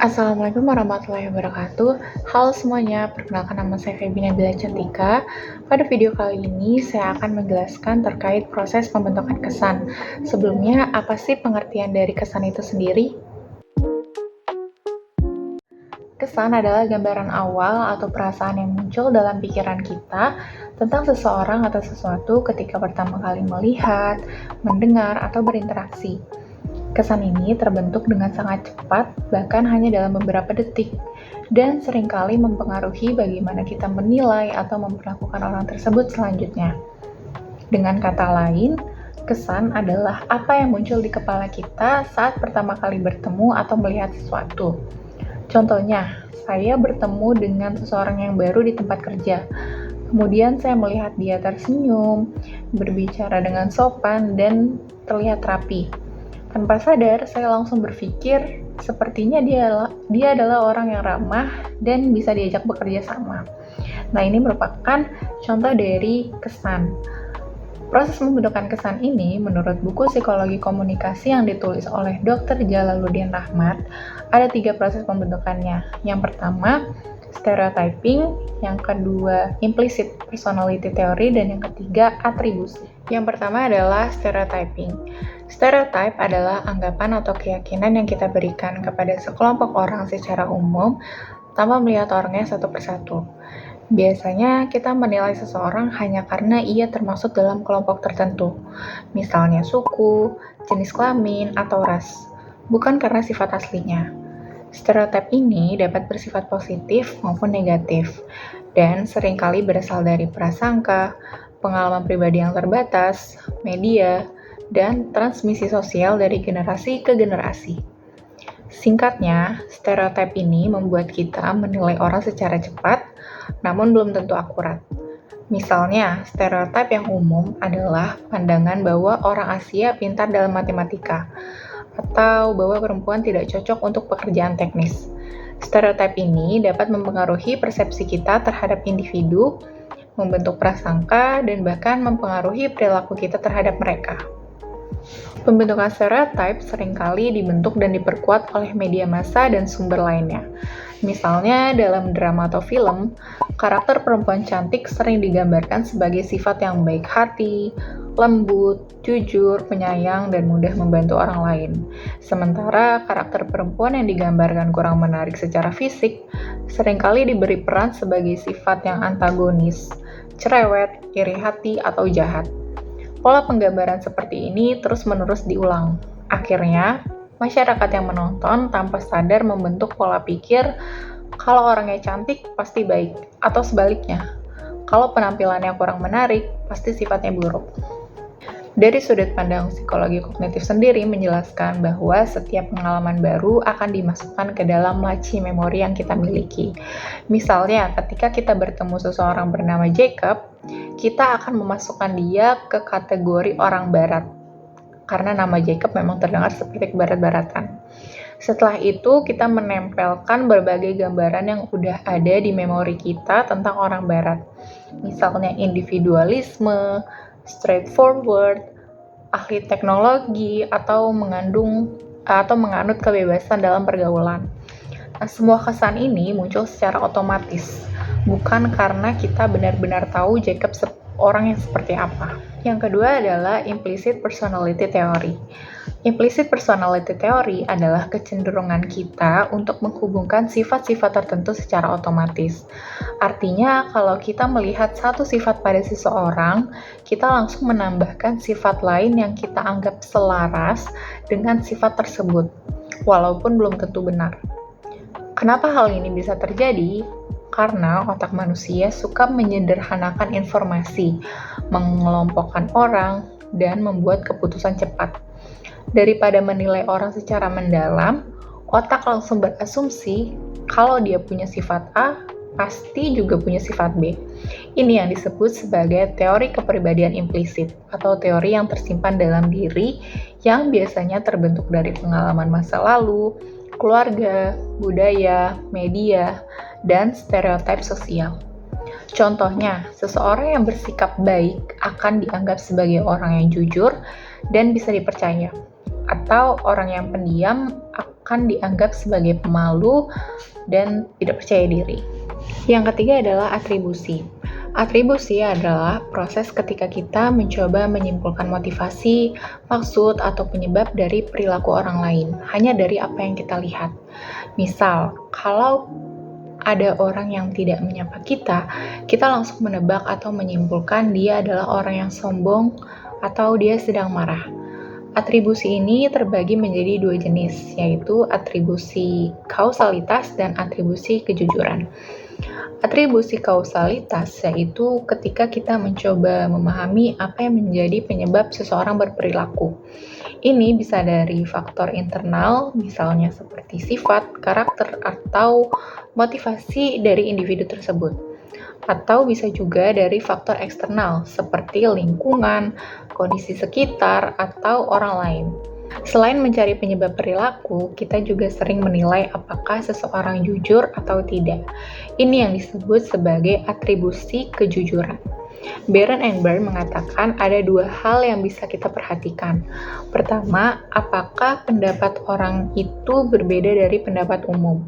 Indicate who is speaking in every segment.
Speaker 1: Assalamualaikum warahmatullahi wabarakatuh. Halo semuanya, perkenalkan nama saya Febi Nabila Cantika. Pada video kali ini, saya akan menjelaskan terkait proses pembentukan kesan. Sebelumnya, apa sih pengertian dari kesan itu sendiri? Kesan adalah gambaran awal atau perasaan yang muncul dalam pikiran kita tentang seseorang atau sesuatu ketika pertama kali melihat, mendengar, atau berinteraksi. Kesan ini terbentuk dengan sangat cepat, bahkan hanya dalam beberapa detik, dan seringkali mempengaruhi bagaimana kita menilai atau memperlakukan orang tersebut selanjutnya. Dengan kata lain, kesan adalah apa yang muncul di kepala kita saat pertama kali bertemu atau melihat sesuatu. Contohnya, saya bertemu dengan seseorang yang baru di tempat kerja. Kemudian saya melihat dia tersenyum, berbicara dengan sopan, dan terlihat rapi. Tanpa sadar, saya langsung berpikir, sepertinya dia adalah orang yang ramah dan bisa diajak bekerja sama. Nah, ini merupakan contoh dari kesan. Proses pembentukan kesan ini, menurut buku Psikologi Komunikasi yang ditulis oleh Dr. Jalaluddin Rahmat, ada 3 proses pembentukannya. Yang pertama, stereotyping, yang kedua, implicit personality theory, dan yang ketiga, atribusi. Yang pertama adalah stereotyping. Stereotype adalah anggapan atau keyakinan yang kita berikan kepada sekelompok orang secara umum tanpa melihat orangnya satu persatu. Biasanya kita menilai seseorang hanya karena ia termasuk dalam kelompok tertentu, misalnya suku, jenis kelamin, atau ras, bukan karena sifat aslinya. Stereotip ini dapat bersifat positif maupun negatif, dan seringkali berasal dari prasangka, pengalaman pribadi yang terbatas, media, dan transmisi sosial dari generasi ke generasi. Singkatnya, stereotip ini membuat kita menilai orang secara cepat, namun belum tentu akurat. Misalnya, stereotip yang umum adalah pandangan bahwa orang Asia pintar dalam matematika, atau bahwa perempuan tidak cocok untuk pekerjaan teknis. Stereotip ini dapat mempengaruhi persepsi kita terhadap individu, membentuk prasangka, dan bahkan mempengaruhi perilaku kita terhadap mereka. Pembentukan stereotip seringkali dibentuk dan diperkuat oleh media massa dan sumber lainnya. Misalnya, dalam drama atau film, karakter perempuan cantik sering digambarkan sebagai sifat yang baik hati, lembut, jujur, penyayang, dan mudah membantu orang lain. Sementara karakter perempuan yang digambarkan kurang menarik secara fisik, seringkali diberi peran sebagai sifat yang antagonis, cerewet, iri hati, atau jahat. Pola penggambaran seperti ini terus-menerus diulang. Akhirnya, masyarakat yang menonton tanpa sadar membentuk pola pikir kalau orangnya cantik pasti baik, atau sebaliknya. Kalau penampilannya kurang menarik, pasti sifatnya buruk. Dari sudut pandang psikologi kognitif sendiri menjelaskan bahwa setiap pengalaman baru akan dimasukkan ke dalam laci memori yang kita miliki. Misalnya, ketika kita bertemu seseorang bernama Jacob, kita akan memasukkan dia ke kategori orang barat, karena nama Jacob memang terdengar seperti kebarat-baratan. Setelah itu, kita menempelkan berbagai gambaran yang udah ada di memori kita tentang orang barat. Misalnya individualisme, straightforward, ahli teknologi, atau menganut kebebasan dalam pergaulan. Nah, semua kesan ini muncul secara otomatis, bukan karena kita benar-benar tahu Jacob orang yang seperti apa. Yang kedua adalah implicit personality theory. Implicit personality theory adalah kecenderungan kita untuk menghubungkan sifat-sifat tertentu secara otomatis. Artinya, kalau kita melihat satu sifat pada seseorang, kita langsung menambahkan sifat lain yang kita anggap selaras dengan sifat tersebut, walaupun belum tentu benar. Kenapa hal ini bisa terjadi? Karena otak manusia suka menyederhanakan informasi, mengelompokkan orang, dan membuat keputusan cepat. Daripada menilai orang secara mendalam, otak langsung berasumsi kalau dia punya sifat A, pasti juga punya sifat B. Ini yang disebut sebagai teori kepribadian implisit, atau teori yang tersimpan dalam diri yang biasanya terbentuk dari pengalaman masa lalu, keluarga, budaya, media, dan stereotip sosial. Contohnya, seseorang yang bersikap baik akan dianggap sebagai orang yang jujur dan bisa dipercaya. atau orang yang pendiam akan dianggap sebagai pemalu dan tidak percaya diri. Yang ketiga adalah atribusi. Atribusi adalah proses ketika kita mencoba menyimpulkan motivasi, maksud, atau penyebab dari perilaku orang lain, hanya dari apa yang kita lihat. Misal, kalau ada orang yang tidak menyapa kita langsung menebak atau menyimpulkan dia adalah orang yang sombong atau dia sedang marah. Atribusi ini terbagi menjadi dua jenis, yaitu atribusi kausalitas dan atribusi kejujuran. Atribusi kausalitas yaitu ketika kita mencoba memahami apa yang menjadi penyebab seseorang berperilaku. Ini bisa dari faktor internal, misalnya seperti sifat, karakter, atau motivasi dari individu tersebut. Atau bisa juga dari faktor eksternal, seperti lingkungan, kondisi sekitar, atau orang lain. Selain mencari penyebab perilaku, kita juga sering menilai apakah seseorang jujur atau tidak. Ini yang disebut sebagai atribusi kejujuran. Berenberg mengatakan ada dua hal yang bisa kita perhatikan. Pertama, apakah pendapat orang itu berbeda dari pendapat umum?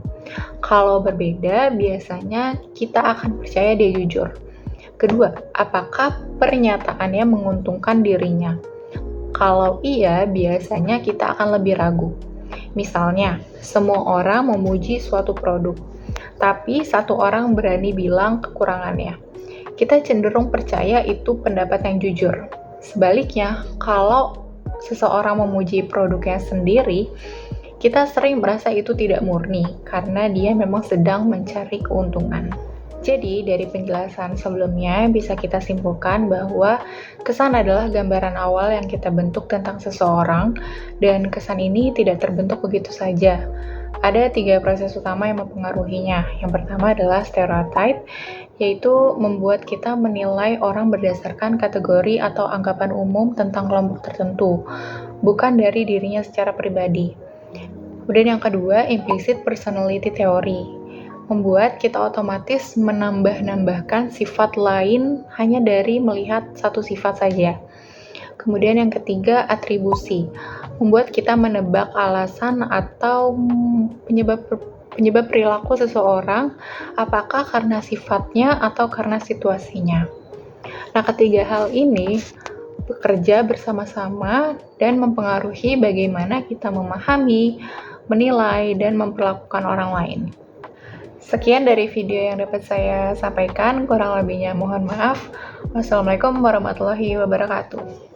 Speaker 1: Kalau berbeda, biasanya kita akan percaya dia jujur. Kedua, apakah pernyataannya menguntungkan dirinya? Kalau iya, biasanya kita akan lebih ragu. Misalnya, semua orang memuji suatu produk, tapi satu orang berani bilang kekurangannya. Kita cenderung percaya itu pendapat yang jujur. Sebaliknya, kalau seseorang memuji produknya sendiri, kita sering merasa itu tidak murni karena dia memang sedang mencari keuntungan. Jadi, dari penjelasan sebelumnya bisa kita simpulkan bahwa kesan adalah gambaran awal yang kita bentuk tentang seseorang, dan kesan ini tidak terbentuk begitu saja. Ada 3 proses utama yang mempengaruhinya. Yang pertama adalah stereotype, yaitu membuat kita menilai orang berdasarkan kategori atau anggapan umum tentang kelompok tertentu, bukan dari dirinya secara pribadi. Kemudian yang kedua, implicit personality theory, membuat kita otomatis menambah-nambahkan sifat lain hanya dari melihat satu sifat saja. Kemudian yang ketiga, atribusi, membuat kita menebak alasan atau penyebab perilaku seseorang, apakah karena sifatnya atau karena situasinya. Nah, ketiga hal ini bekerja bersama-sama dan mempengaruhi bagaimana kita memahami, menilai, dan memperlakukan orang lain. Sekian dari video yang dapat saya sampaikan, kurang lebihnya mohon maaf. Wassalamualaikum warahmatullahi wabarakatuh.